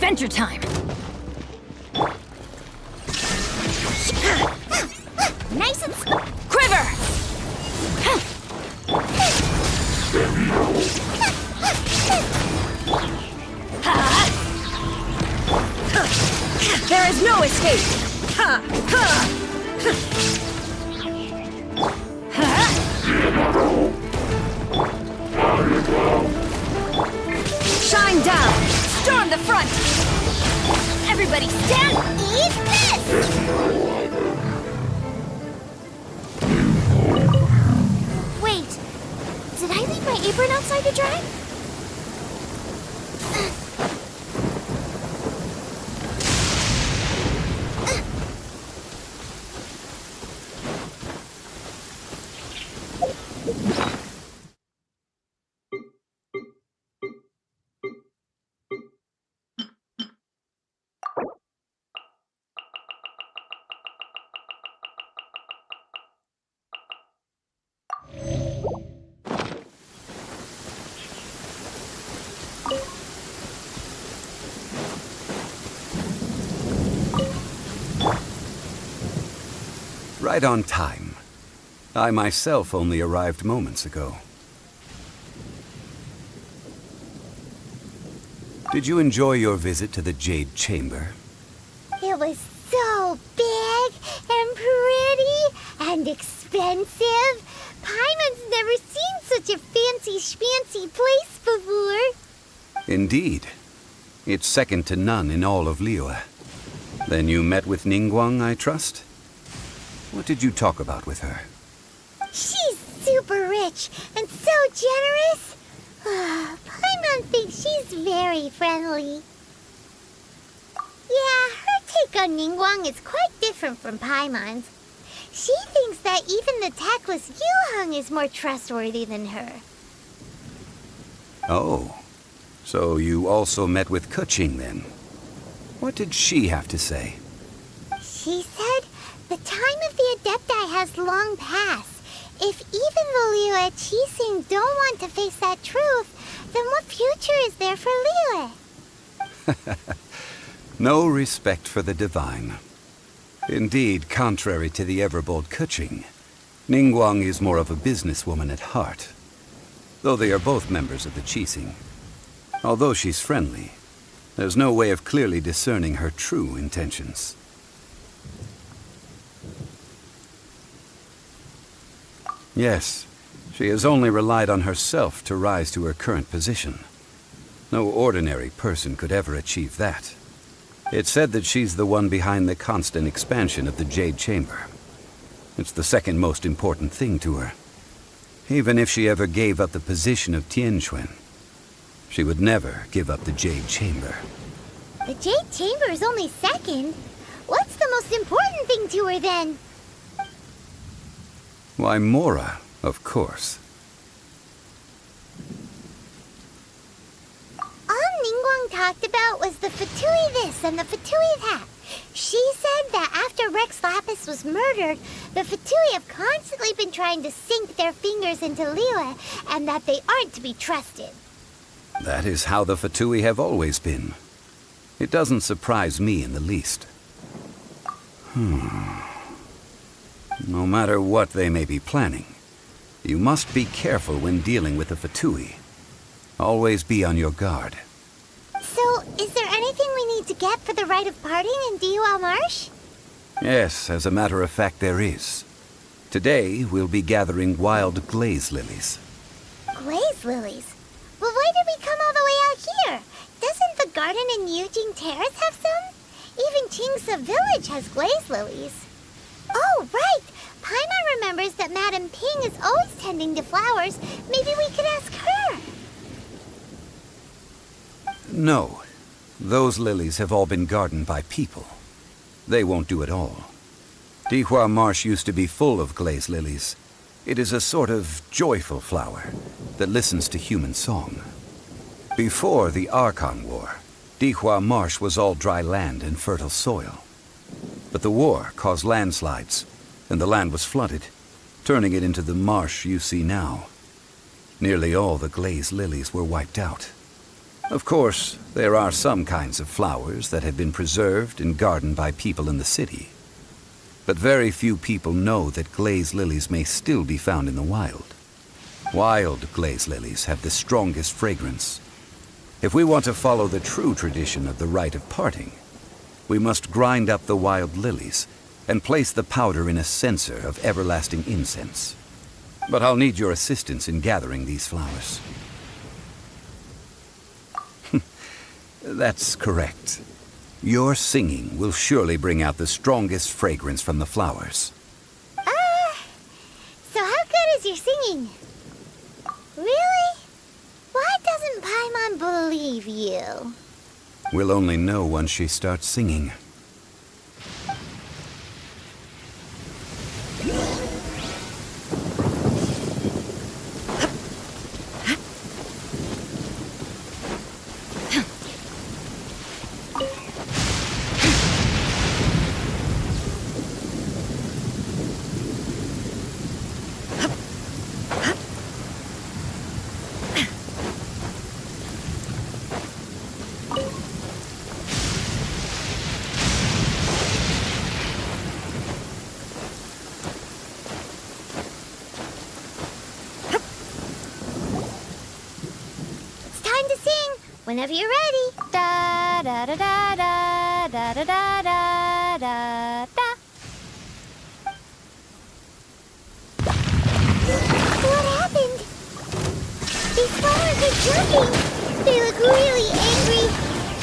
adventure time! Nice and quiver! There is no escape! Shine down! Storm the front! Everybody stand! Eat this! Wait, did I leave my apron outside to dry? Right on time. I myself only arrived moments ago. Did you enjoy your visit to the Jade Chamber? It was so big and pretty and expensive. Paimon's never seen such a fancy schmancy place before. Indeed. It's second to none in all of Liyue. Then you met with Ningguang, I trust? What did you talk about with her? She's super rich and so generous. Paimon thinks she's very friendly. Yeah, her take on Ningguang is quite different from Paimon's. She thinks that even the tactless Yuheng is more trustworthy than her. Oh, so you also met with Keqing then? What did she have to say? She said the time of the Adepti has long passed. If even the Liyue Qixing don't want to face that truth, then what future is there for Liyue? No respect for the divine. Indeed, contrary to the ever-bold Keqing, Ningguang is more of a businesswoman at heart. Though they are both members of the Qixing. Although she's friendly, there's no way of clearly discerning her true intentions. Yes, she has only relied on herself to rise to her current position. No ordinary person could ever achieve that. It's said that she's the one behind the constant expansion of the Jade Chamber. It's the second most important thing to her. Even if she ever gave up the position of Tianquan, she would never give up the Jade Chamber. The Jade Chamber is only second. What's the most important thing to her then? Why, Mora, of course. All Ningguang talked about was the Fatui this and the Fatui that. She said that after Rex Lapis was murdered, the Fatui have constantly been trying to sink their fingers into Liyue, and that they aren't to be trusted. That is how the Fatui have always been. It doesn't surprise me in the least. No matter what they may be planning, you must be careful when dealing with the Fatui. Always be on your guard. So, is there anything we need to get for the rite of parting in Dihua Marsh? Yes, as a matter of fact, there is. Today, we'll be gathering wild glaze lilies. Glaze lilies? Well, why did we come all the way out here? Doesn't the garden in Yujing Terrace have some? Even Qingse Village has glaze lilies. Oh, right! Paimon remembers that Madame Ping is always tending to flowers. Maybe we could ask her. No. Those lilies have all been gardened by people. They won't do it all. Dihua Marsh used to be full of glaze lilies. It is a sort of joyful flower that listens to human song. Before the Archon War, Dihua Marsh was all dry land and fertile soil. But the war caused landslides, and the land was flooded, turning it into the marsh you see now. Nearly all the glaze lilies were wiped out. Of course, there are some kinds of flowers that have been preserved and gardened by people in the city. But very few people know that glaze lilies may still be found in the wild. Wild glaze lilies have the strongest fragrance. If we want to follow the true tradition of the rite of parting, we must grind up the wild lilies and place the powder in a censer of everlasting incense. But I'll need your assistance in gathering these flowers. That's correct. Your singing will surely bring out the strongest fragrance from the flowers. So how good is your singing? Really? Why doesn't Paimon believe you? We'll only know once she starts singing. Whenever you're ready. Da da da da da da da da da da da. What happened? These flowers are jumping. They look really angry.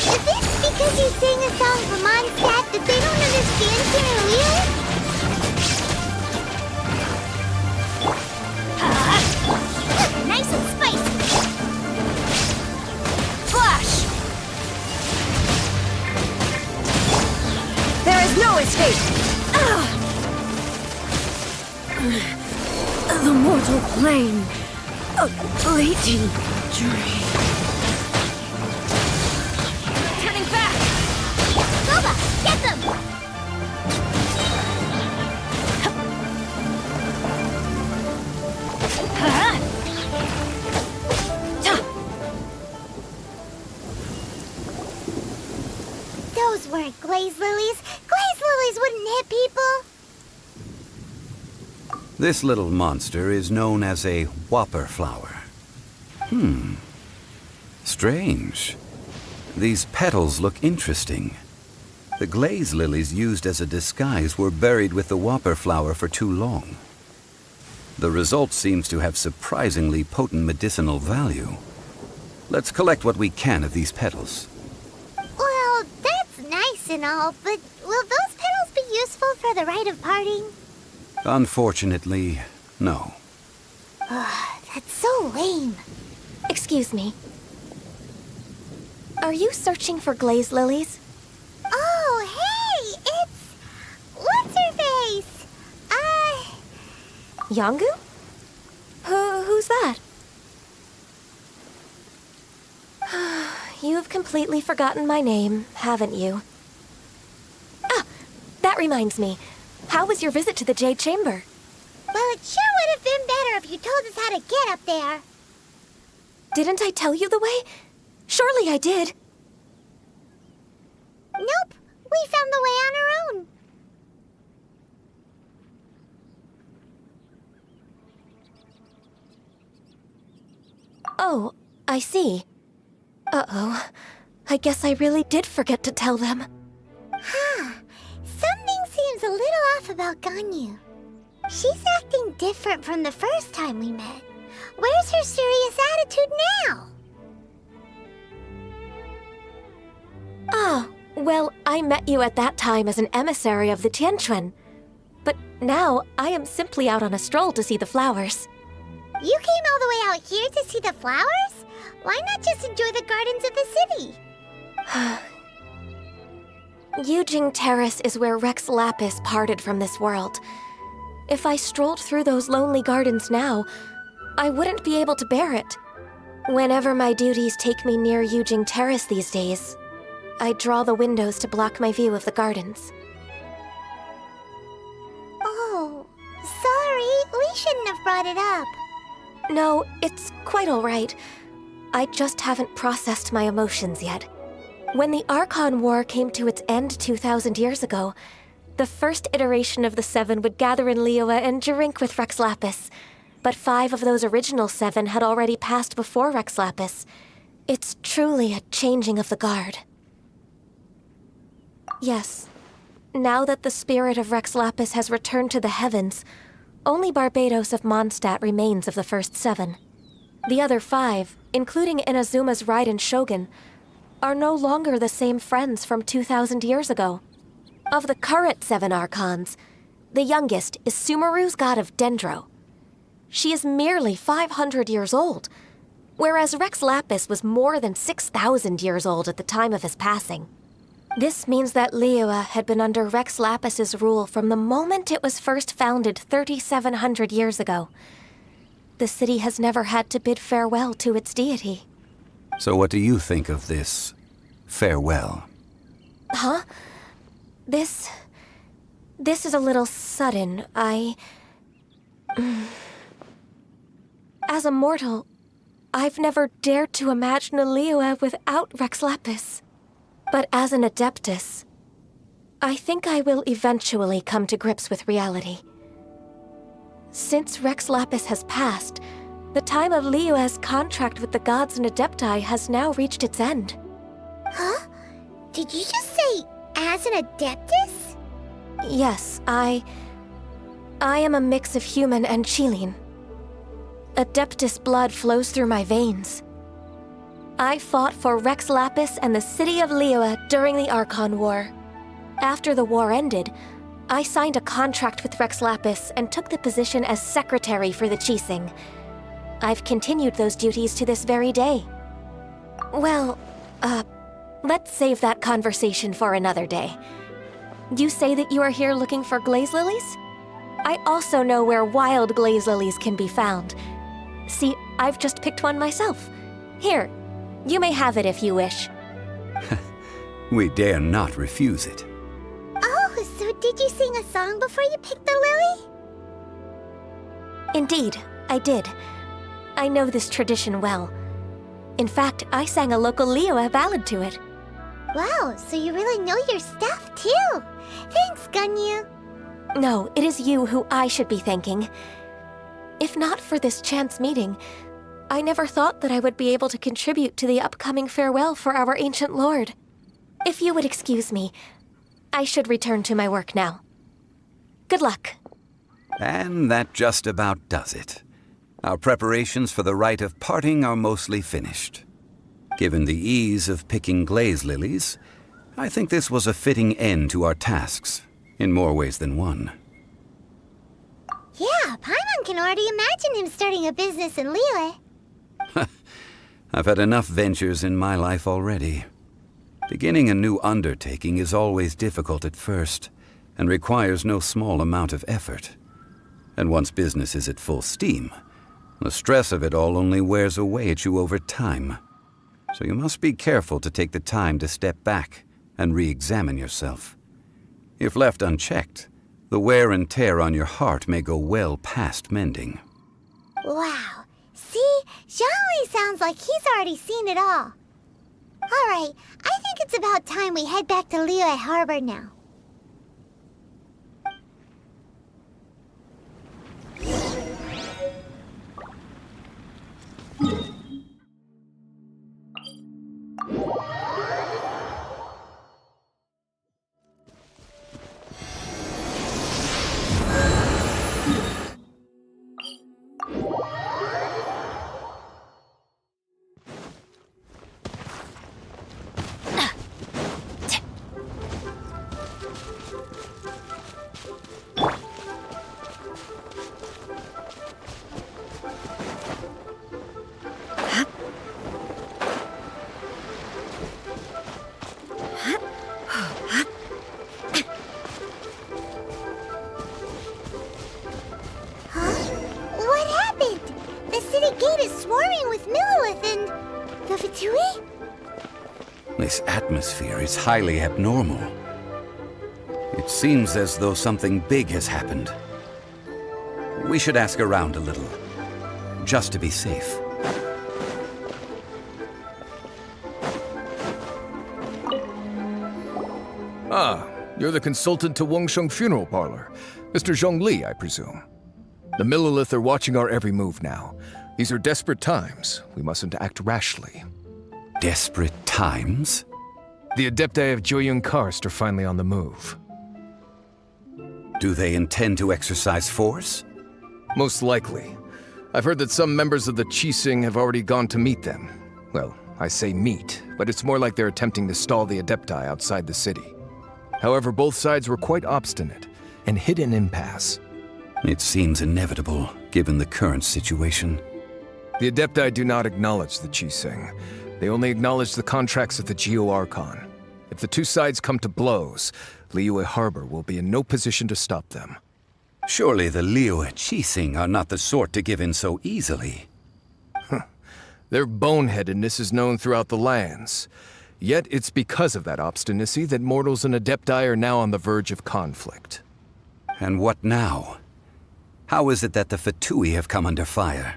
Is this because you sang a song for Mondstadt that they don't understand Canareo? Nice and spicy. Flash! There is no escape! The mortal plane. A fleeting dream. Turning back! Boba, get them! Those weren't glaze lilies. Glaze lilies wouldn't hit people. This little monster is known as a whopper flower. Strange. These petals look interesting. The glaze lilies used as a disguise were buried with the whopper flower for too long. The result seems to have surprisingly potent medicinal value. Let's collect what we can of these petals. Well, that's nice and all, but will those petals be useful for the rite of parting? Unfortunately, no. That's so lame. Excuse me. Are you searching for glaze lilies? Oh, hey, it's... What's-her-face? Yongu? Who's that? You've completely forgotten my name, haven't you? Ah, that reminds me. How was your visit to the Jade Chamber? Well, it sure would have been better if you told us how to get up there. Didn't I tell you the way? Surely I did. Nope, we found the way on our own. Oh, I see. Uh-oh. I guess I really did forget to tell them. Something seems a little off about Ganyu. She's acting different from the first time we met. Where's her serious attitude now? Ah, well, I met you at that time as an emissary of the Tianquan. But now, I am simply out on a stroll to see the flowers. You came all the way out here to see the flowers? Why not just enjoy the gardens of the city? Yujing Terrace is where Rex Lapis parted from this world. If I strolled through those lonely gardens now, I wouldn't be able to bear it. Whenever my duties take me near Yujing Terrace these days, I draw the windows to block my view of the gardens. Oh, sorry. We shouldn't have brought it up. No, it's quite all right. I just haven't processed my emotions yet. When the Archon War came to its end 2,000 years ago, the first iteration of the Seven would gather in Liyue and drink with Rex Lapis. But 5 of those original 7 had already passed before Rex Lapis. It's truly a changing of the guard. Yes. Now that the spirit of Rex Lapis has returned to the heavens, only Barbados of Mondstadt remains of the first 7. The other 5, including Inazuma's Raiden Shogun, are no longer the same friends from 2,000 years ago. Of the current 7 Archons, the youngest is Sumeru's god of Dendro. She is merely 500 years old, whereas Rex Lapis was more than 6,000 years old at the time of his passing. This means that Liyue had been under Rex Lapis's rule from the moment it was first founded 3,700 years ago. The city has never had to bid farewell to its deity. So what do you think of this farewell? Huh? This is a little sudden. As a mortal, I've never dared to imagine a Liyue without Rex Lapis. But as an Adeptus, I think I will eventually come to grips with reality. Since Rex Lapis has passed, the time of Liyue's contract with the gods and Adepti has now reached its end. Huh? Did you just say, as an Adeptus? Yes, I am a mix of human and Chilean. Adeptus blood flows through my veins. I fought for Rex Lapis and the city of Liyue during the Archon War. After the war ended, I signed a contract with Rex Lapis and took the position as secretary for the Qixing. I've continued those duties to this very day. Well, let's save that conversation for another day. You say that you are here looking for glaze lilies? I also know where wild glaze lilies can be found. See, I've just picked one myself. Here, you may have it if you wish. We dare not refuse it. Oh, so did you sing a song before you picked the lily? Indeed, I did. I know this tradition well. In fact, I sang a local Liyue ballad to it. Wow, so you really know your stuff, too. Thanks, Ganyu. No, it is you who I should be thanking. If not for this chance meeting, I never thought that I would be able to contribute to the upcoming farewell for our ancient lord. If you would excuse me, I should return to my work now. Good luck. And that just about does it. Our preparations for the rite of parting are mostly finished. Given the ease of picking glaze lilies, I think this was a fitting end to our tasks, in more ways than one. Yeah, Paimon can already imagine him starting a business in Liyue. I've had enough ventures in my life already. Beginning a new undertaking is always difficult at first, and requires no small amount of effort. And once business is at full steam, the stress of it all only wears away at you over time. So you must be careful to take the time to step back and re-examine yourself. If left unchecked, the wear and tear on your heart may go well past mending. Wow. See? Zhongli sounds like he's already seen it all. Alright, I think it's about time we head back to Liyue Harbor now. This atmosphere is highly abnormal. It seems as though something big has happened. We should ask around a little, just to be safe. Ah, you're the consultant to Wangsheng Funeral Parlor. Mr. Zhongli, I presume. The Millilith are watching our every move now. These are desperate times. We mustn't act rashly. Desperate times? The Adepti of Joyun Karst are finally on the move. Do they intend to exercise force? Most likely. I've heard that some members of the Qixing have already gone to meet them. Well, I say meet, but it's more like they're attempting to stall the Adepti outside the city. However, both sides were quite obstinate and hit an impasse. It seems inevitable, given the current situation. The Adepti do not acknowledge the Qixing. They only acknowledge the contracts of the Geo-Archon. If the two sides come to blows, Liyue Harbor will be in no position to stop them. Surely the Liyue Qixing are not the sort to give in so easily. Their boneheadedness is known throughout the lands. Yet it's because of that obstinacy that mortals and Adepti are now on the verge of conflict. And what now? How is it that the Fatui have come under fire?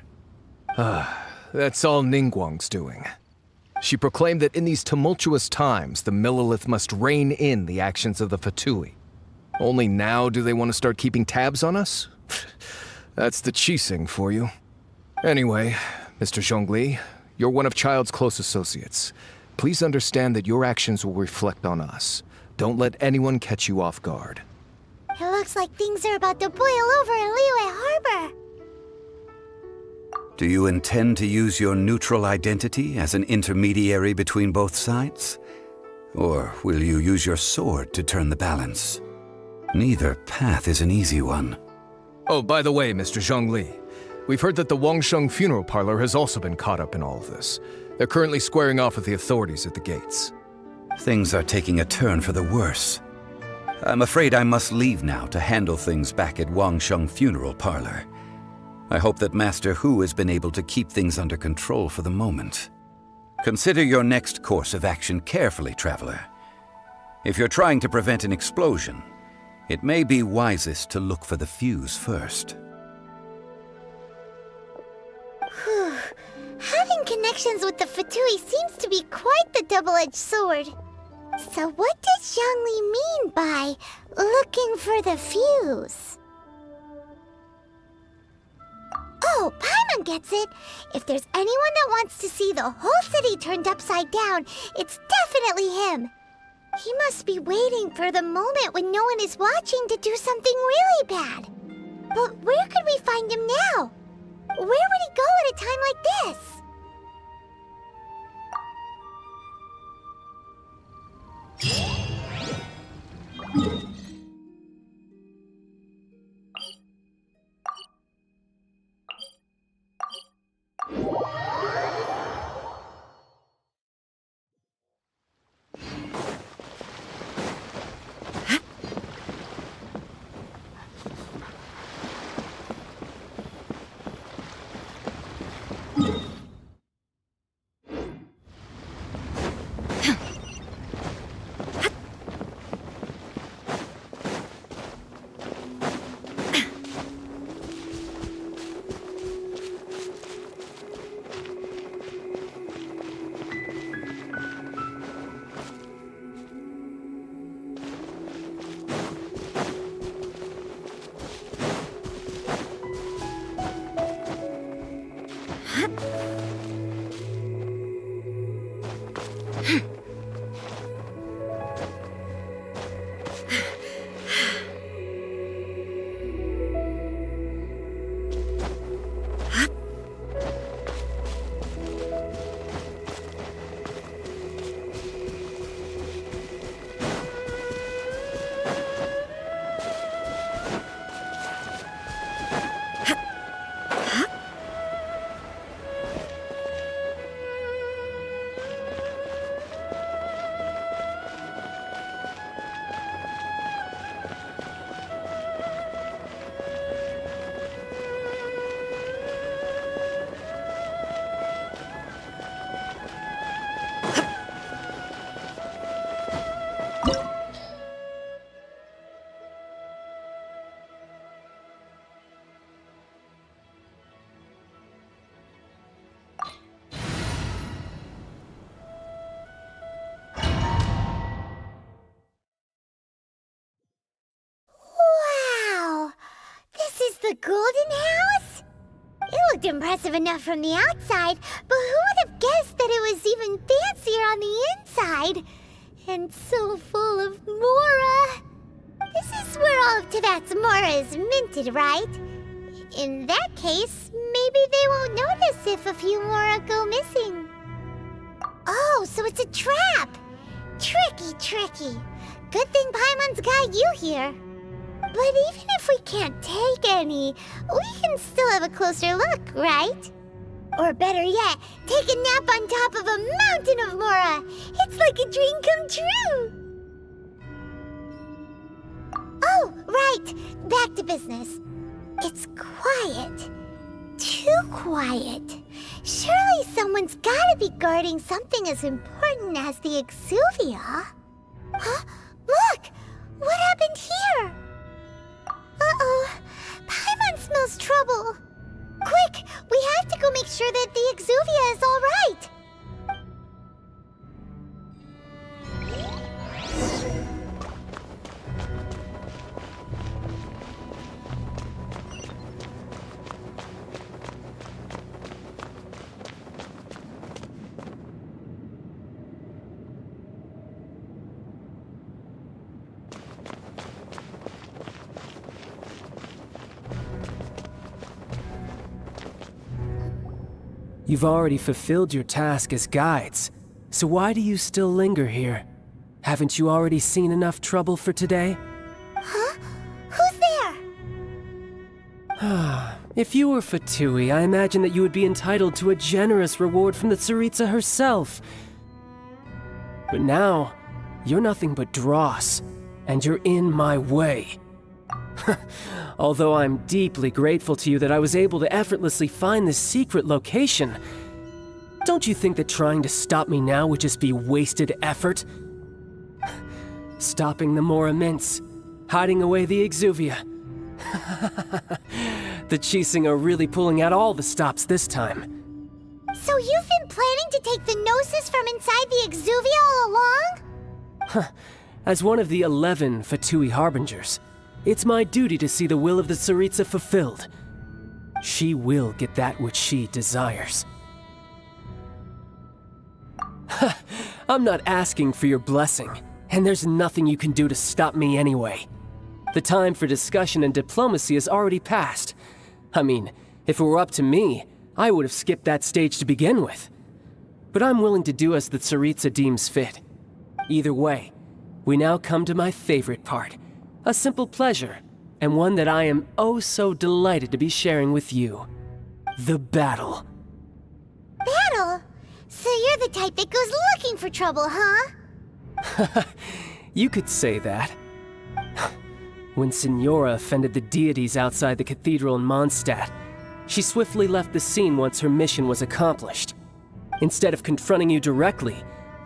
That's all Ningguang's doing. She proclaimed that in these tumultuous times, the Millilith must rein in the actions of the Fatui. Only now do they want to start keeping tabs on us? That's the Qixing for you. Anyway, Mr. Zhongli, you're one of Child's close associates. Please understand that your actions will reflect on us. Don't let anyone catch you off guard. It looks like things are about to boil over in Liyue Harbor. Do you intend to use your neutral identity as an intermediary between both sides? Or will you use your sword to turn the balance? Neither path is an easy one. Oh, by the way, Mr. Zhongli, we've heard that the Wangsheng Funeral Parlor has also been caught up in all of this. They're currently squaring off with the authorities at the gates. Things are taking a turn for the worse. I'm afraid I must leave now to handle things back at Wangsheng Funeral Parlor. I hope that Master Hu has been able to keep things under control for the moment. Consider your next course of action carefully, Traveler. If you're trying to prevent an explosion, it may be wisest to look for the fuse first. Having connections with the Fatui seems to be quite the double-edged sword. So what does Zhongli mean by looking for the fuse? Oh, Paimon gets it. If there's anyone that wants to see the whole city turned upside down, it's definitely him. He must be waiting for the moment when no one is watching to do something really bad. But where could we find him now? Where would he go at a time like this? golden house? It looked impressive enough from the outside, but who would have guessed that it was even fancier on the inside? And so full of Mora. This is where all of Teyvat's Mora is minted, right? In that case, maybe they won't notice if a few Mora go missing. Oh, so it's a trap! Tricky, tricky. Good thing Paimon's got you here. But even if we can't take any, we can still have a closer look, right? Or better yet, take a nap on top of a mountain of Mora. It's like a dream come true. Oh, right. Back to business. It's quiet. Too quiet. Surely someone's gotta be guarding something as important as the Exuvia. Huh? Look! What happened here? Uh-oh. Paimon smells trouble. Quick! We have to go make sure that the Exuvia is all right. You've already fulfilled your task as guides, so why do you still linger here? Haven't you already seen enough trouble for today? Huh? Who's there? If you were Fatui, I imagine that you would be entitled to a generous reward from the Tsaritsa herself. But now, you're nothing but dross, and you're in my way. Although I'm deeply grateful to you that I was able to effortlessly find this secret location, don't you think that trying to stop me now would just be wasted effort? Stopping the Mora Mints, hiding away the Exuvia. The Chising are really pulling out all the stops this time. So you've been planning to take the Gnosis from inside the Exuvia all along? As one of the 11 Fatui Harbingers, it's my duty to see the will of the Tsaritsa fulfilled. She will get that which she desires. I'm not asking for your blessing, and there's nothing you can do to stop me anyway. The time for discussion and diplomacy has already passed. I mean, if it were up to me, I would have skipped that stage to begin with. But I'm willing to do as the Tsaritsa deems fit. Either way, we now come to my favorite part. A simple pleasure, and one that I am oh so delighted to be sharing with you. The battle. Battle? So you're the type that goes looking for trouble, huh? You could say that. When Signora offended the deities outside the cathedral in Mondstadt, she swiftly left the scene once her mission was accomplished. Instead of confronting you directly,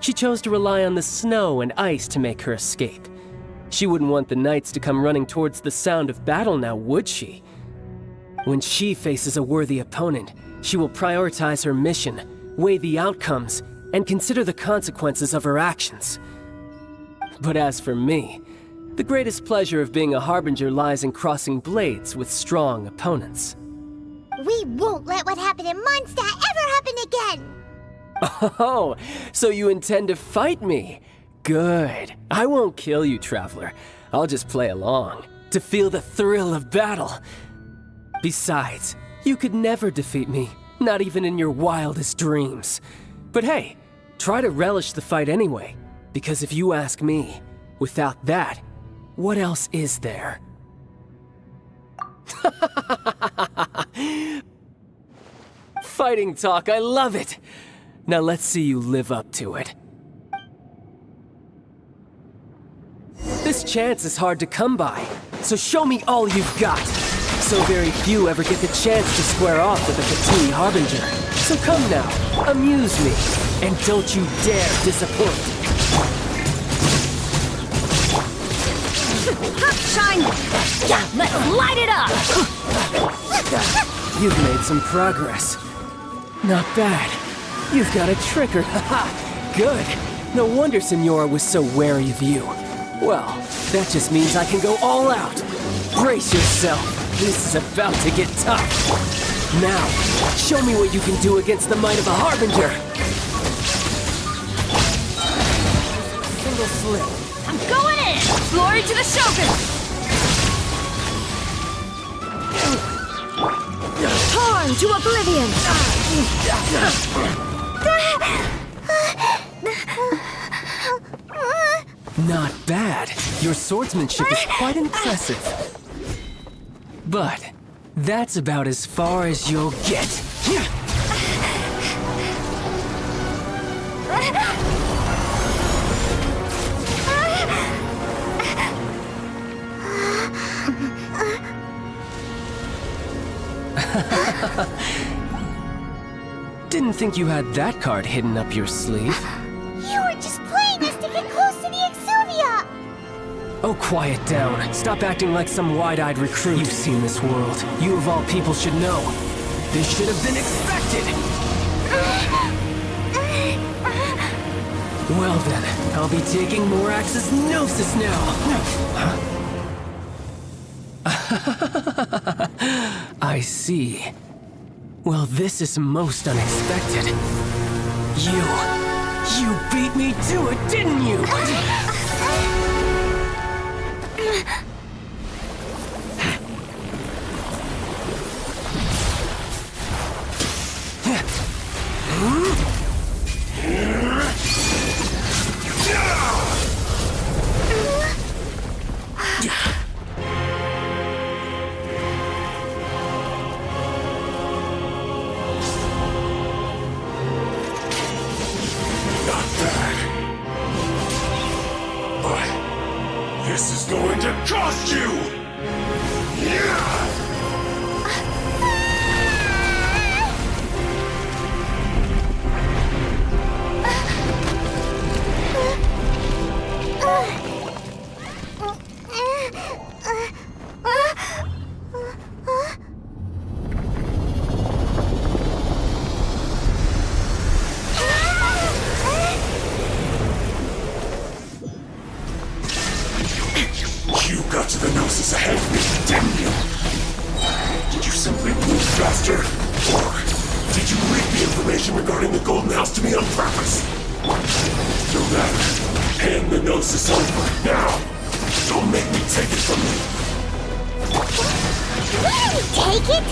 she chose to rely on the snow and ice to make her escape. She wouldn't want the knights to come running towards the sound of battle now, would she? When she faces a worthy opponent, she will prioritize her mission, weigh the outcomes, and consider the consequences of her actions. But as for me, the greatest pleasure of being a Harbinger lies in crossing blades with strong opponents. We won't let what happened in Mondstadt ever happen again! Oh, so you intend to fight me? Good. I won't kill you, Traveler. I'll just play along, to feel the thrill of battle. Besides, you could never defeat me, not even in your wildest dreams. But hey, try to relish the fight anyway, because if you ask me, without that, what else is there? Fighting talk, I love it! Now let's see you live up to it. This chance is hard to come by, so show me all you've got. So very few ever get the chance to square off with a Fatui Harbinger. So come now, amuse me, and don't you dare disappoint. Shine! Yeah, let's light it up! You've made some progress. Not bad. You've got a trigger, haha. Good. No wonder Signora was so wary of you. Well, that just means I can go all out. Brace yourself. This is about to get tough. Now, show me what you can do against the might of a Harbinger. Single slip. I'm going in! Glory to the Shogun! Torn to oblivion! Not bad. Your swordsmanship is quite impressive. But that's about as far as you'll get. Didn't think you had that card hidden up your sleeve. You were just playing us to get close to the Exuvia! Oh, quiet down. Stop acting like some wide-eyed recruit. You've seen this world. You of all people should know. This should have been expected! Well then, I'll be taking Morax's Gnosis now! I see. Well, this is most unexpected. You beat me to it, didn't you? This is going to cost you! You got to the Gnosis ahead of me, didn't you? Did you simply move faster? Or did you leak the information regarding the Golden House to me on purpose? No matter. Hand the Gnosis over, now! Don't make me take it from you! Take it?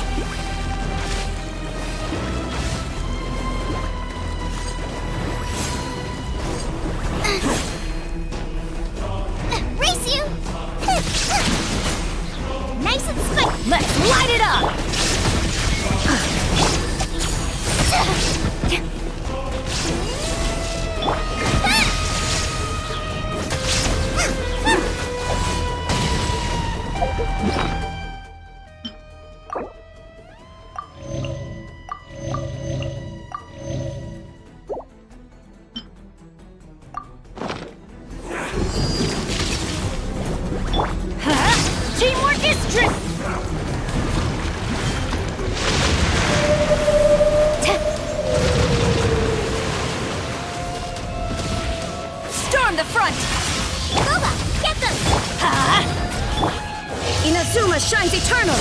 Race you! Nice and slick! Let's light it up! Teamwork is strength! Storm the front! Boba, get them! Inazuma shines eternal!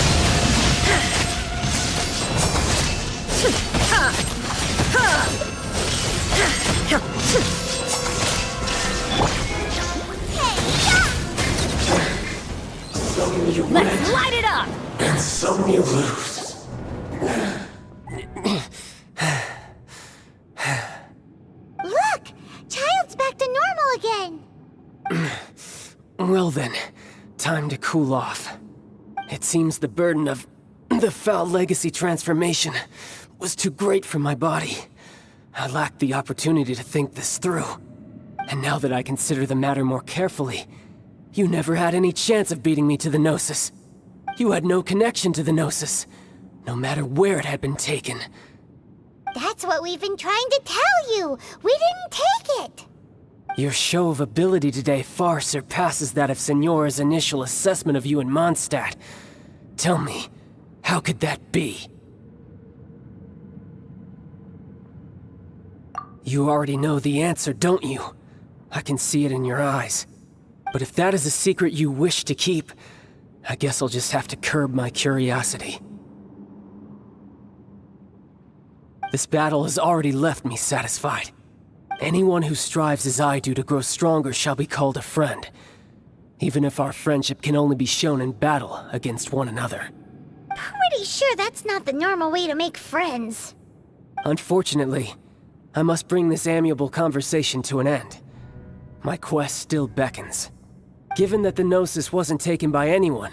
Some you Let's win, light it up! and some you lose. Look! Child's back to normal again! Well then, time to cool off. It seems the burden of the foul legacy transformation was too great for my body. I lacked the opportunity to think this through. And now that I consider the matter more carefully, you never had any chance of beating me to the Gnosis. You had no connection to the Gnosis, no matter where it had been taken. That's what we've been trying to tell you! We didn't take it! Your show of ability today far surpasses that of Signora's initial assessment of you in Mondstadt. Tell me, how could that be? You already know the answer, don't you? I can see it in your eyes. But if that is a secret you wish to keep, I guess I'll just have to curb my curiosity. This battle has already left me satisfied. Anyone who strives as I do to grow stronger shall be called a friend, even if our friendship can only be shown in battle against one another. Pretty sure that's not the normal way to make friends. Unfortunately, I must bring this amiable conversation to an end. My quest still beckons. Given that the Gnosis wasn't taken by anyone,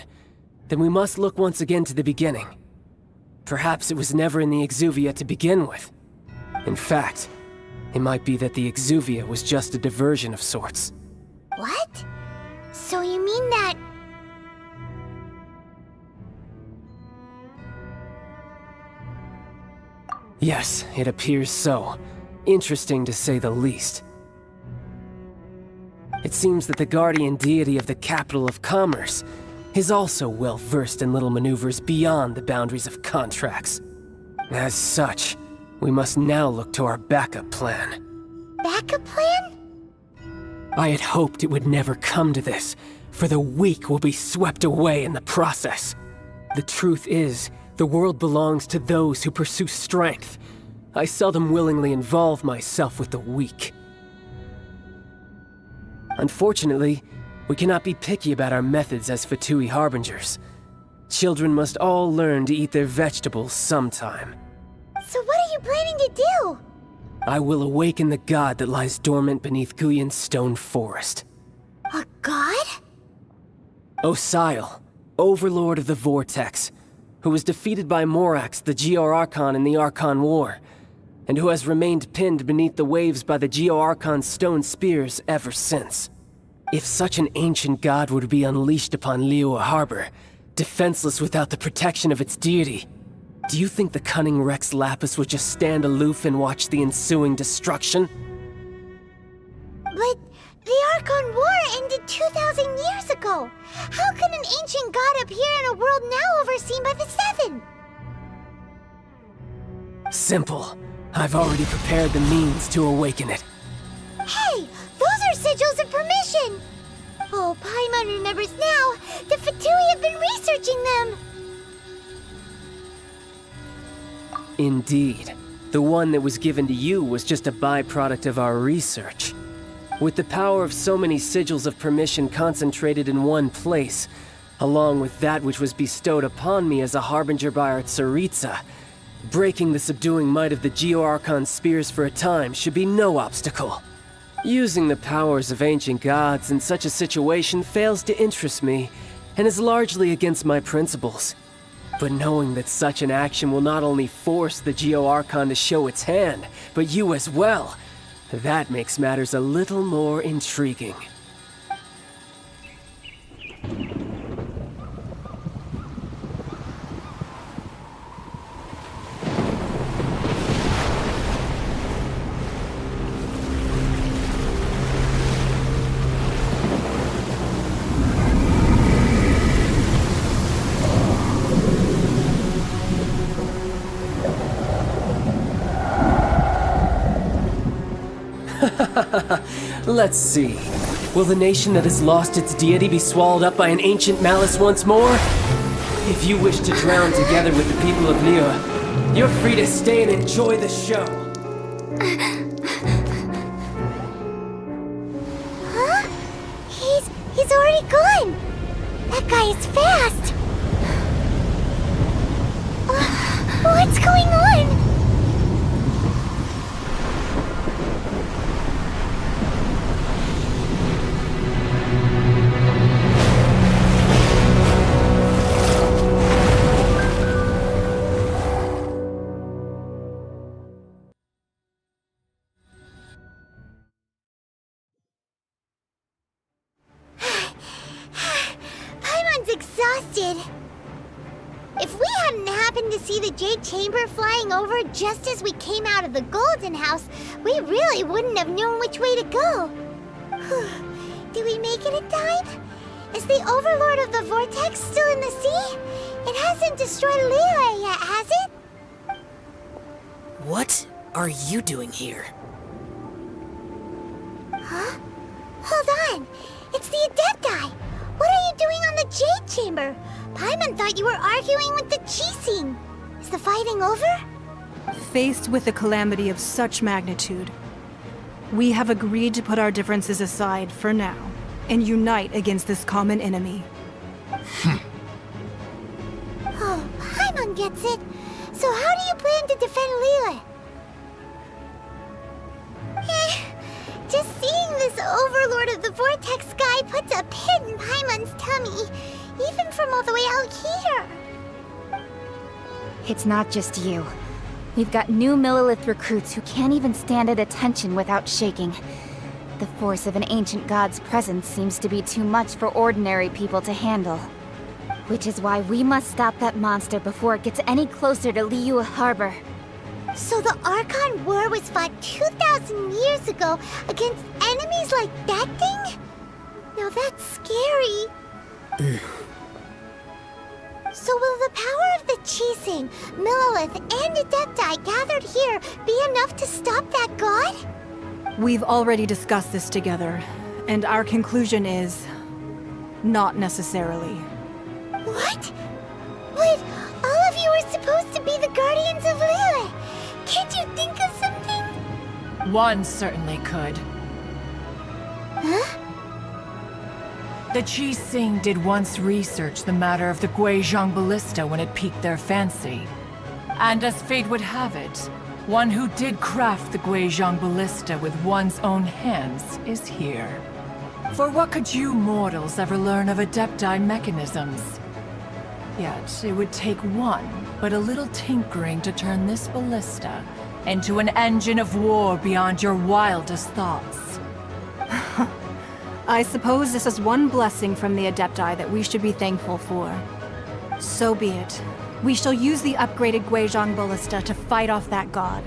then we must look once again to the beginning. Perhaps it was never in the Exuvia to begin with. In fact, it might be that the Exuvia was just a diversion of sorts. What? So you mean that... Yes, it appears so. Interesting to say the least. It seems that the guardian deity of the capital of commerce is also well versed in little maneuvers beyond the boundaries of contracts. As such, we must now look to our backup plan. backup plan? I had hoped it would never come to this, for the weak will be swept away in the process. The truth is, the world belongs to those who pursue strength. I seldom willingly involve myself with the weak. Unfortunately, we cannot be picky about our methods as Fatui Harbingers. Children must all learn to eat their vegetables sometime. So what are you planning to do? I will awaken the god that lies dormant beneath Guyon's stone forest. A god? Osile, overlord of the Vortex, who was defeated by Morax, the Geo-Archon in the Archon War, and who has remained pinned beneath the waves by the Geo-Archon's stone spears ever since. If such an ancient god were to be unleashed upon Liyue Harbor, defenseless without the protection of its deity, do you think the cunning Rex Lapis would just stand aloof and watch the ensuing destruction? But the Archon War ended 2,000 years ago. How can an ancient god appear in a world now overseen by the Seven? Simple. I've already prepared the means to awaken it. Hey, those are sigils of permission! Oh, Paimon remembers now. The Fatui have been researching them. Indeed. The one that was given to you was just a byproduct of our research. With the power of so many sigils of permission concentrated in one place, along with that which was bestowed upon me as a harbinger by our Tsaritsa, breaking the subduing might of the Geo-Archon spears for a time should be no obstacle. Using the powers of ancient gods in such a situation fails to interest me, and is largely against my principles. But knowing that such an action will not only force the Geo-Archon to show its hand, but you as well, that makes matters a little more intriguing. Let's see. Will the nation that has lost its deity be swallowed up by an ancient malice once more? If you wish to drown together with the people of Liyue, you're free to stay and enjoy the show. Huh? He's already gone. That guy is fast. What's going on? Exhausted. If we hadn't happened to see the Jade Chamber flying over just as we came out of the Golden House, we really wouldn't have known which way to go. Did we make it in time? Is the Overlord of the Vortex still in the sea? It hasn't destroyed Liyue yet, has it? What are you doing here? Huh? Hold on. It's the Adepti. What are you doing on the Jade Chamber? Paimon thought you were arguing with the Qixing. Is the fighting over? Faced with a calamity of such magnitude, we have agreed to put our differences aside for now and unite against this common enemy. Oh, Paimon gets it. So how do you plan to defend Liyue? Just seeing this Overlord of the Vortex guy puts a pit in Paimon's tummy, even from all the way out here. It's not just you. We've got new Millilith recruits who can't even stand at attention without shaking. The force of an ancient god's presence seems to be too much for ordinary people to handle. Which is why we must stop that monster before it gets any closer to Liyue Harbor. So the Archon War was fought 2,000 years ago against enemies like that thing? Now that's scary. So will the power of the Qixing, Millilith, and Adepti gathered here be enough to stop that god? We've already discussed this together, and our conclusion is... not necessarily. What? But all of you are supposed to be the Guardians of Liyue. Can't you think of something? One certainly could. Huh? The Qixing did once research the matter of the Guizhong Ballista when it piqued their fancy. And as fate would have it, one who did craft the Guizhong Ballista with one's own hands is here. For what could you mortals ever learn of Adepti mechanisms? Yet, it would take one, but a little tinkering to turn this ballista into an engine of war beyond your wildest thoughts. I suppose this is one blessing from the Adepti that we should be thankful for. So be it. We shall use the upgraded Guizhong Ballista to fight off that god.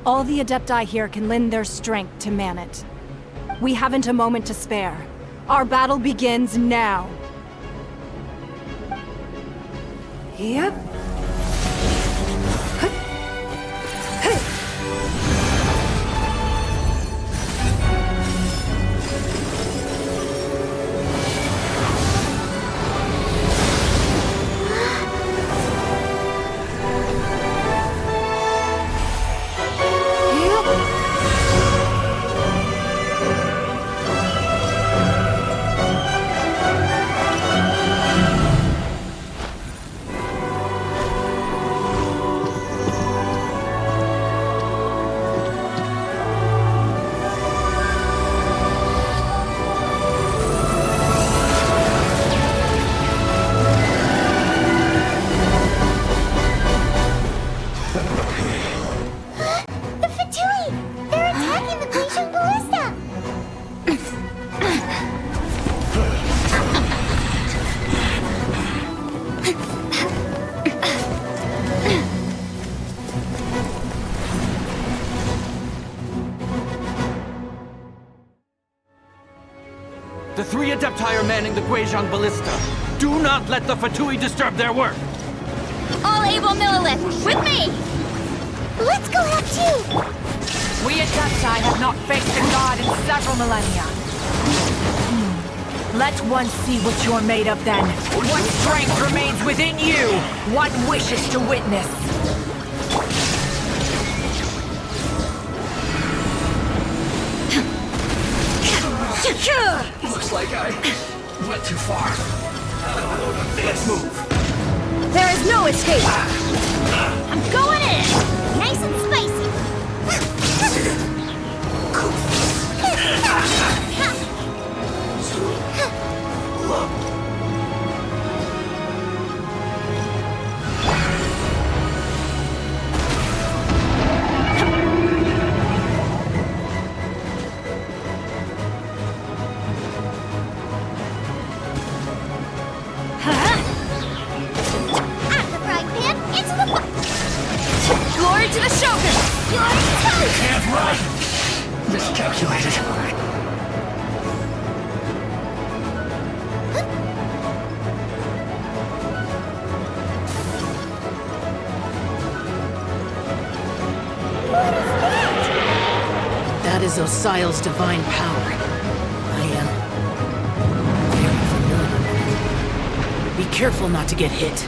All the Adepti here can lend their strength to man it. We haven't a moment to spare. Our battle begins now. Yep. The three Adepti are manning the Guizhong Ballista. Do not let the Fatui disturb their work! All able Millilith, with me! Let's go help too! We Adepti have not faced a god in several millennia. Let one see what you're made of then. What strength remains within you? One wishes to witness. Looks like I went too far. Let's move. There is no escape! I'm going in! Nice and spicy. Glory to the Shogun! You're toast! Can't run! Miscalculated. That is Osial's divine power. I am very familiar with it. Careful not to get hit.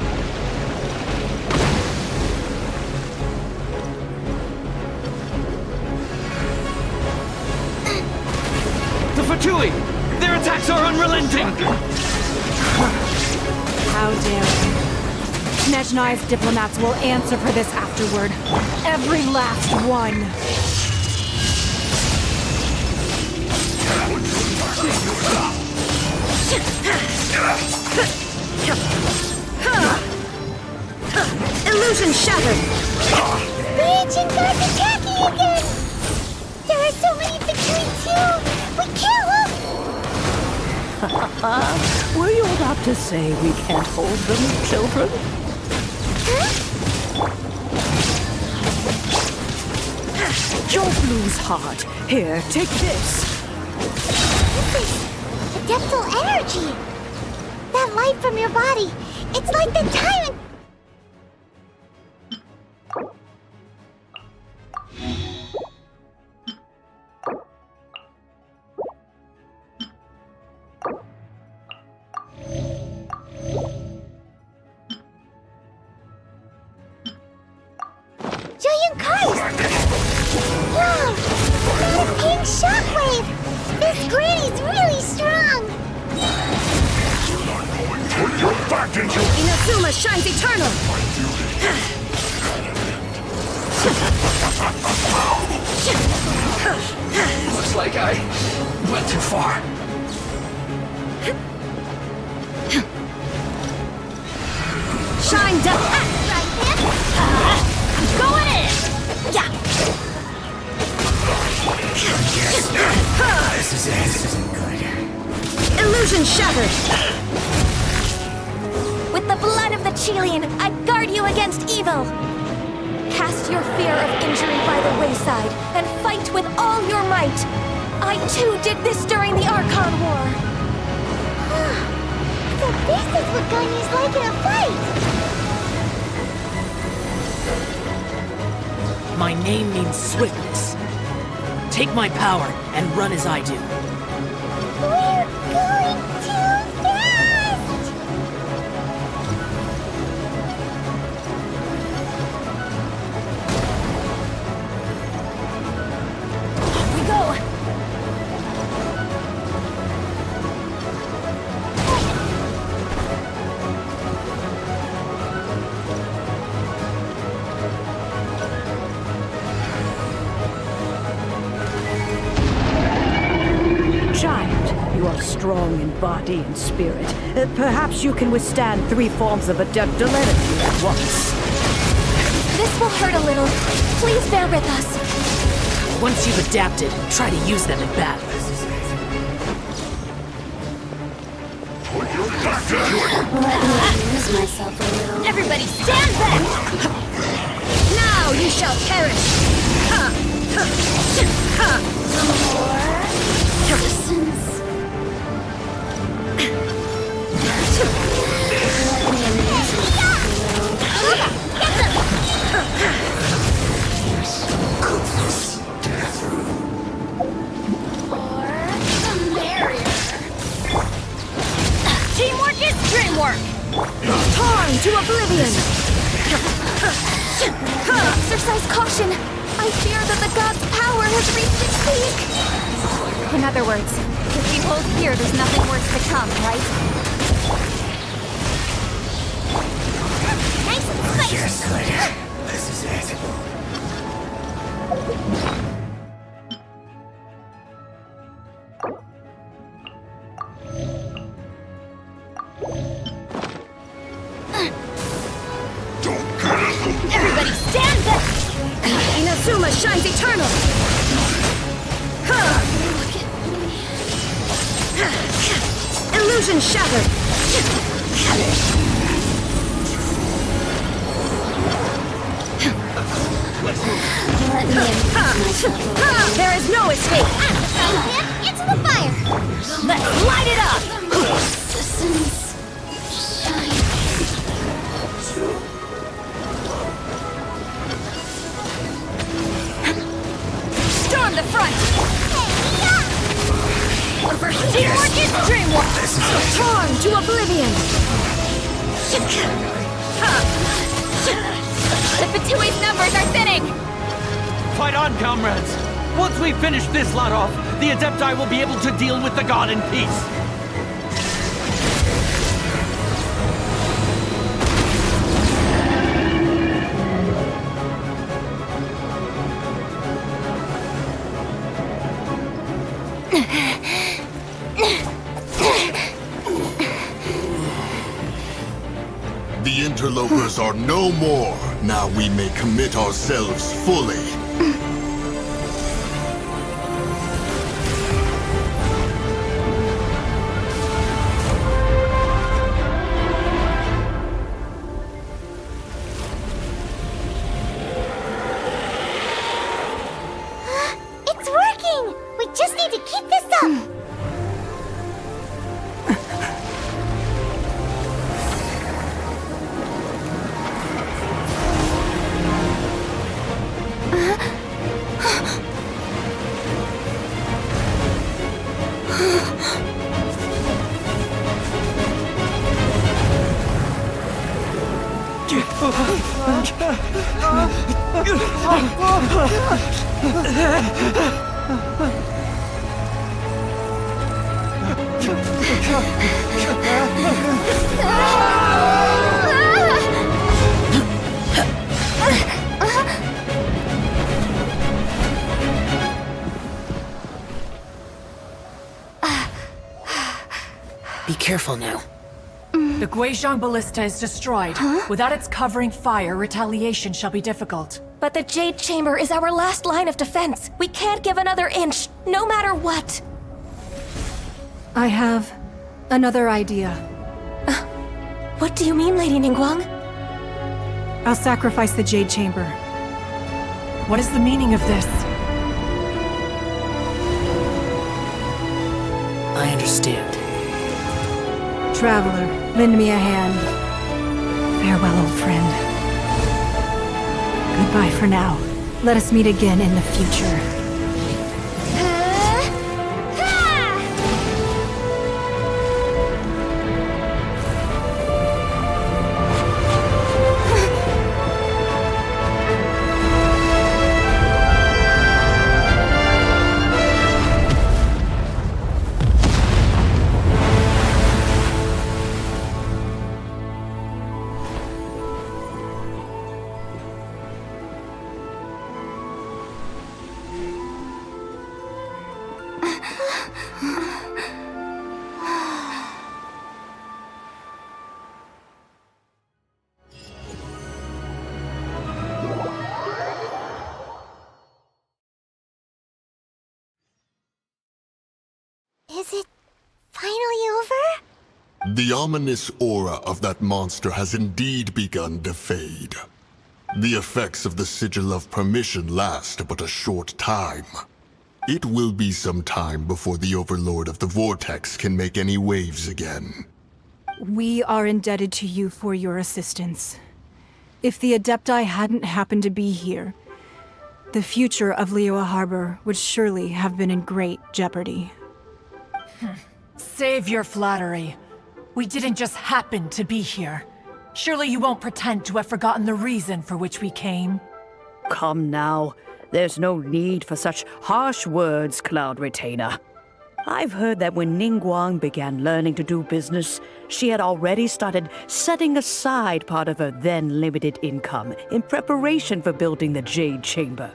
The Fatui! Their attacks are unrelenting! How dare you? Snezhnai's diplomats will answer for this afterward. Every last one. Illusion shattered! The ancient guard's attacking again! There are so many between too! We kill them! Were you about to say we can't hold them, children? Don't lose heart. Here, take this. This is adeptal energy! That light from your body, it's like the time... Giant cars! Wow! Not a pink shockwave! This granny's really strong! Put your back into... Inazuma shines eternal! Looks like I went too far. Shine down! I'm going in! Yeah! This is it. This isn't good. Illusion shattered! With the blood of the Chilean, I guard you against evil! Cast your fear of injury by the wayside, and fight with all your might! I too did this during the Archon War! So this is what Ganyu's like in a fight! My name means swiftness. Take my power and run as I do. We're going too fast! Off we go! Giant, you are strong in body and spirit. Perhaps you can withstand 3 forms of adeptal energy at once. This will hurt a little. Please bear with us. Once you've adapted, try to use them in battle. Put your back into it! Let me amuse myself a little. Everybody stand back! Now you shall perish! Resistance. Teamwork is dreamwork! Torn to oblivion! Exercise caution! I fear that the god's power has reached its peak! In other words, if we hold here, there's nothing worse to come, right? Nice and spicy! Yes, good. This is it. Everybody stand back! Inazuma shines eternal! Illusion shattered! There is no escape! Into the fire! Let's light it up! Storm the front! Teamwork is dreamwork! Torn to oblivion! The Fatui's numbers are thinning! Fight on, comrades! Once we finish this lot off, the Adepti will be able to deal with the god in peace. The interlopers are no more. Now we may commit ourselves fully. It's working! We just need to keep this up! Be careful now. The Guizhong Ballista is destroyed. Without its covering fire, retaliation shall be difficult. But the Jade Chamber is our last line of defense. We can't give another inch, no matter what. I have another idea. What do you mean, Lady Ningguang? I'll sacrifice the Jade Chamber. What is the meaning of this? I understand. Traveler, lend me a hand. Farewell, old friend. Goodbye for now. Let us meet again in the future. Is it finally over? The ominous aura of that monster has indeed begun to fade. The effects of the Sigil of Permission last but a short time. It will be some time before the Overlord of the Vortex can make any waves again. We are indebted to you for your assistance. If the Adepti hadn't happened to be here, the future of Liyue Harbor would surely have been in great jeopardy. Save your flattery. We didn't just happen to be here. Surely you won't pretend to have forgotten the reason for which we came. Come now. There's no need for such harsh words, Cloud Retainer. I've heard that when Ningguang began learning to do business, she had already started setting aside part of her then limited income in preparation for building the Jade Chamber.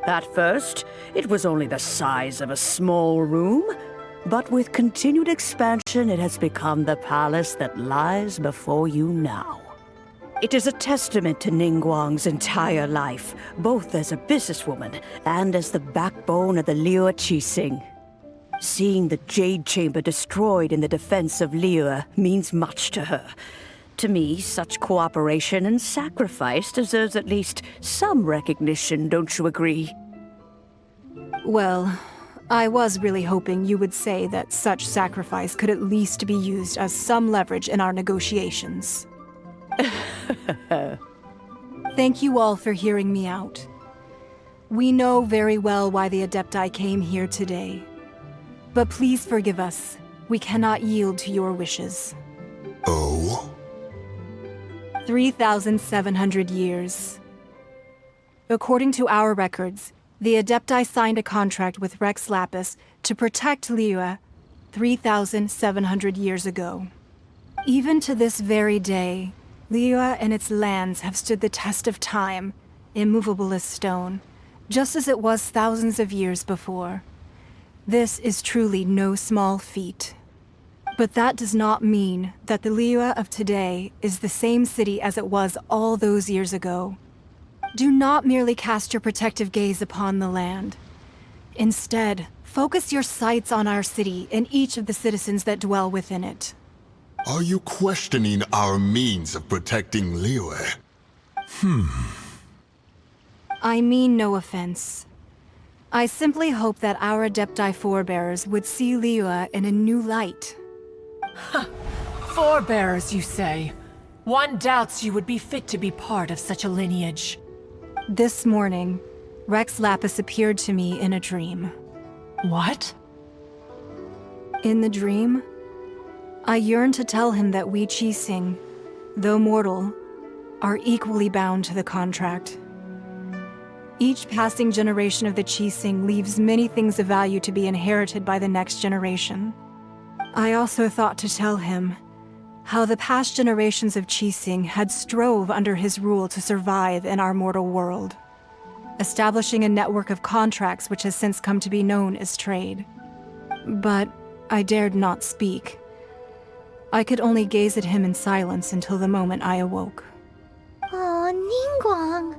At first, it was only the size of a small room, but with continued expansion, it has become the palace that lies before you now. It is a testament to Ningguang's entire life, both as a businesswoman and as the backbone of the Liyue Qixing. Seeing the Jade Chamber destroyed in the defense of Liyue means much to her. To me, such cooperation and sacrifice deserves at least some recognition, don't you agree? Well, I was really hoping you would say that such sacrifice could at least be used as some leverage in our negotiations. Thank you all for hearing me out. We know very well why the Adepti came here today. But please forgive us. We cannot yield to your wishes. Oh? 3,700 years. According to our records, the Adepti signed a contract with Rex Lapis to protect Liyue 3,700 years ago. Even to this very day, Liyue and its lands have stood the test of time, immovable as stone, just as it was thousands of years before. This is truly no small feat. But that does not mean that the Liyue of today is the same city as it was all those years ago. Do not merely cast your protective gaze upon the land. Instead, focus your sights on our city and each of the citizens that dwell within it. Are you questioning our means of protecting Liyue? I mean no offense. I simply hope that our Adepti forebears would see Liyue in a new light. Forebearers, you say? One doubts you would be fit to be part of such a lineage. This morning, Rex Lapis appeared to me in a dream. What? In the dream, I yearned to tell him that we Qixing, though mortal, are equally bound to the contract. Each passing generation of the Qixing leaves many things of value to be inherited by the next generation. I also thought to tell him how the past generations of Qixing had strove under his rule to survive in our mortal world, establishing a network of contracts which has since come to be known as trade. But I dared not speak. I could only gaze at him in silence until the moment I awoke. Oh, Ningguang.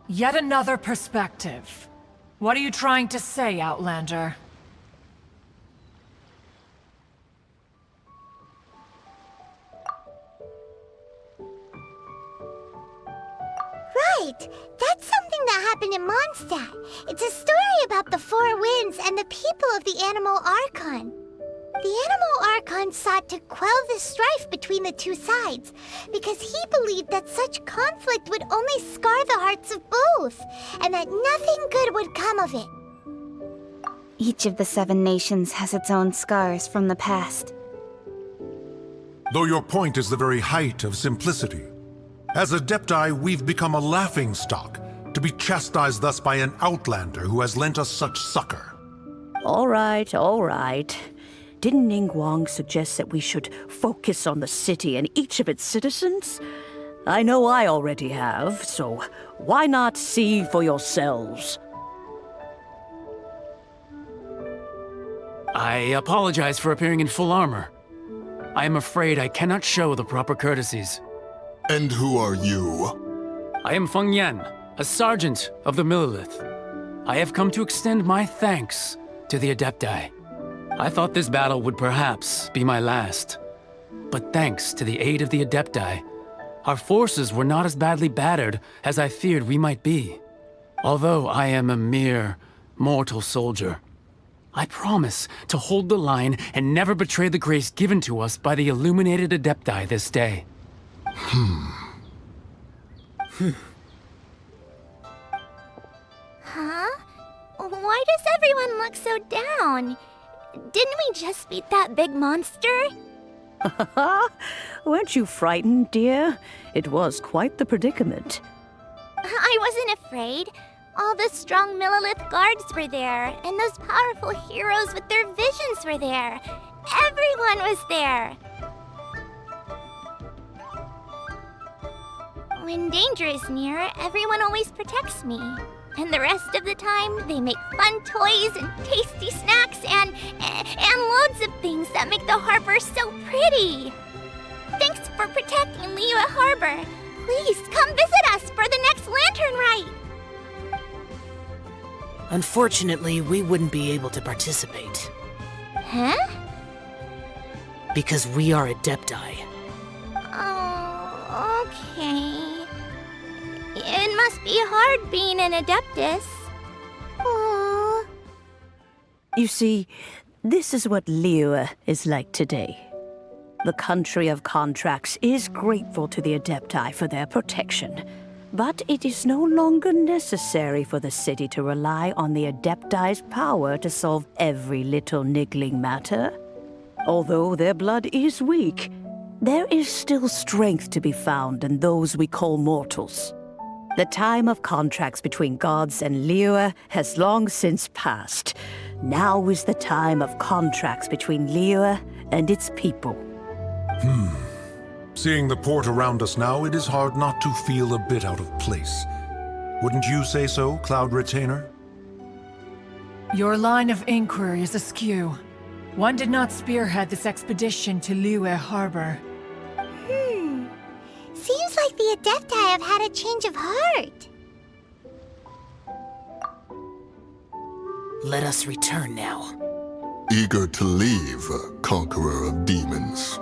Yet another perspective. What are you trying to say, Outlander? Right! That's something that happened in Mondstadt. It's a story about the Four Winds and the people of the Animal Archon. The Animal Archon sought to quell the strife between the two sides, because he believed that such conflict would only scar the hearts of both, and that nothing good would come of it. Each of the 7 nations has its own scars from the past. Though your point is the very height of simplicity. As Adepti, we've become a laughingstock, to be chastised thus by an outlander who has lent us such succor. All right, all right. Didn't Ningguang suggest that we should focus on the city and each of its citizens? I know I already have, so why not see for yourselves? I apologize for appearing in full armor. I am afraid I cannot show the proper courtesies. And who are you? I am Feng Yan, a sergeant of the Millelith. I have come to extend my thanks to the Adepti. I thought this battle would perhaps be my last. But thanks to the aid of the Adepti, our forces were not as badly battered as I feared we might be. Although I am a mere mortal soldier, I promise to hold the line and never betray the grace given to us by the illuminated Adepti this day. Huh? Why does everyone look so down? Didn't we just beat that big monster? Weren't you frightened, dear? It was quite the predicament. I wasn't afraid. All the strong Millelith guards were there, and those powerful heroes with their visions were there. Everyone was there. When danger is near, everyone always protects me. And the rest of the time, they make fun toys and tasty snacks and loads of things that make the harbor so pretty. Thanks for protecting Liyue Harbor. Please come visit us for the next lantern rite. Unfortunately, we wouldn't be able to participate. Huh? Because we are Adepti. Oh, okay. It must be hard being an Adeptus. Aww. You see, this is what Liyue is like today. The country of contracts is grateful to the Adepti for their protection, but it is no longer necessary for the city to rely on the Adepti's power to solve every little niggling matter. Although their blood is weak, there is still strength to be found in those we call mortals. The time of contracts between gods and Liyue has long since passed. Now is the time of contracts between Liyue and its people. Seeing the port around us now, it is hard not to feel a bit out of place. Wouldn't you say so, Cloud Retainer? Your line of inquiry is askew. One did not spearhead this expedition to Liyue Harbor. Seems like the Adepti have had a change of heart. Let us return now. Eager to leave, Conqueror of Demons.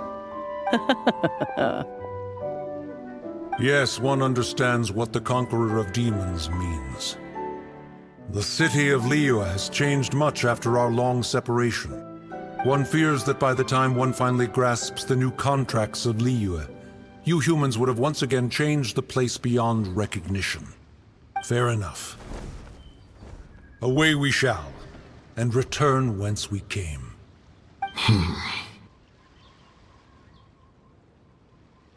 Yes, one understands what the Conqueror of Demons means. The city of Liyue has changed much after our long separation. One fears that by the time one finally grasps the new contracts of Liyue, you humans would have once again changed the place beyond recognition. Fair enough. Away we shall, and return whence we came.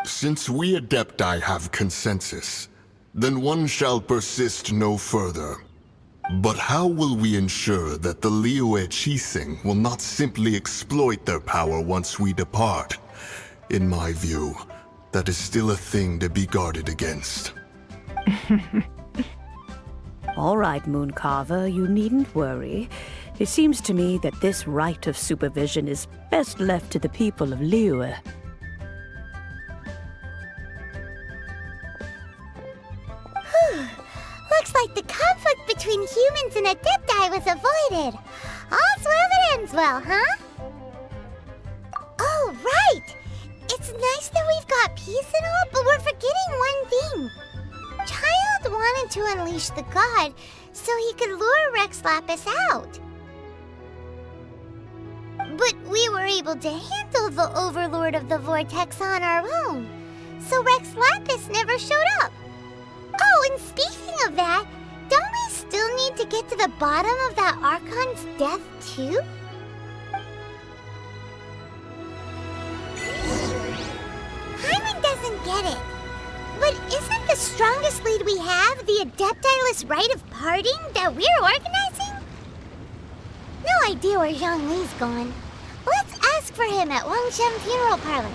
Since we Adepti have consensus, then one shall persist no further. But how will we ensure that the Liyue Qixing will not simply exploit their power once we depart? In my view, that is still a thing to be guarded against. All right, Mooncarver, you needn't worry. It seems to me that this right of supervision is best left to the people of Liyue. Looks like the conflict between humans and Adepti was avoided. All's well that ends well, huh? Oh, right! It's nice that we've got peace and all, but we're forgetting one thing. Child wanted to unleash the god so he could lure Rex Lapis out. But we were able to handle the Overlord of the Vortex on our own, so Rex Lapis never showed up. Oh, and speaking of that, don't we still need to get to the bottom of that Archon's death, too? Hyman doesn't get it. But isn't the strongest lead we have the Adepti-less rite of parting that we're organizing? No idea where Zhang Li's gone. Let's ask for him at Wangshen Funeral Parlor.